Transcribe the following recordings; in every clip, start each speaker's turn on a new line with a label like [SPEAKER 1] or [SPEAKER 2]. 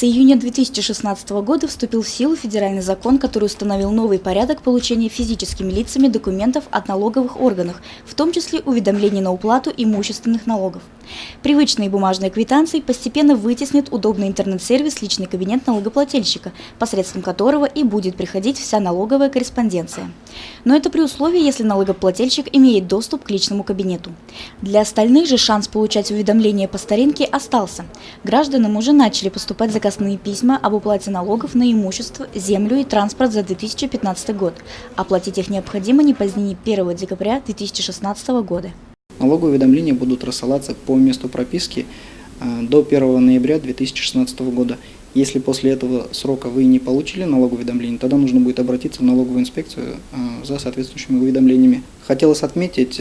[SPEAKER 1] С июня 2016 года вступил в силу федеральный закон, который установил новый порядок получения физическими лицами документов от налоговых органов, в том числе уведомлений на уплату имущественных налогов. Привычные бумажные квитанции постепенно вытеснят удобный интернет-сервис «Личный кабинет налогоплательщика», посредством которого и будет приходить вся налоговая корреспонденция. Но это при условии, если налогоплательщик имеет доступ к личному кабинету. Для остальных же шанс получать уведомления по старинке остался. Гражданам уже начали поступать заказные письма об уплате налогов на имущество, землю и транспорт за 2015 год. Оплатить их необходимо не позднее 1 декабря 2016 года.
[SPEAKER 2] Налоговые уведомления будут рассылаться по месту прописки до 1 ноября 2016 года. Если после этого срока вы не получили налоговое уведомление, тогда нужно будет обратиться в налоговую инспекцию за соответствующими уведомлениями. Хотелось отметить,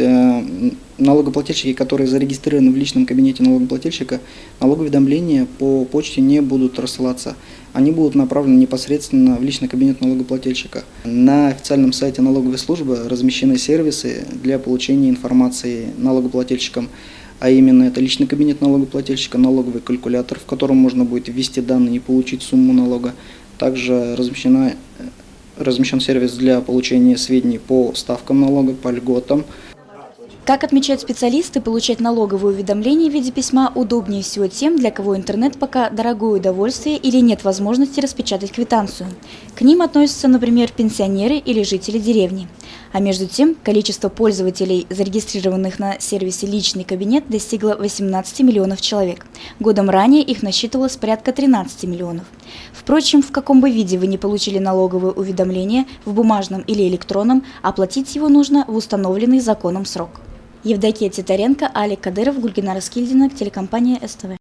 [SPEAKER 2] налогоплательщики, которые зарегистрированы в личном кабинете налогоплательщика, налоговые уведомления по почте не будут рассылаться. Они будут направлены непосредственно в личный кабинет налогоплательщика. На официальном сайте налоговой службы размещены сервисы для получения информации налогоплательщикам, а именно это личный кабинет налогоплательщика, налоговый калькулятор, в котором можно будет ввести данные и получить сумму налога. Также размещен сервис для получения сведений по ставкам налога, по льготам.
[SPEAKER 1] Как отмечают специалисты, получать налоговые уведомления в виде письма удобнее всего тем, для кого интернет пока дорогое удовольствие или нет возможности распечатать квитанцию. К ним относятся, например, пенсионеры или жители деревни. А между тем, количество пользователей, зарегистрированных на сервисе «Личный кабинет», достигло 18 миллионов человек. Годом ранее их насчитывалось порядка 13 миллионов. Впрочем, в каком бы виде вы не получили налоговое уведомление, в бумажном или электронном, оплатить его нужно в установленный законом срок. Евдокия Титаренко, Алик Кадыров, Гульгина Раскильдина, телекомпания СТВ.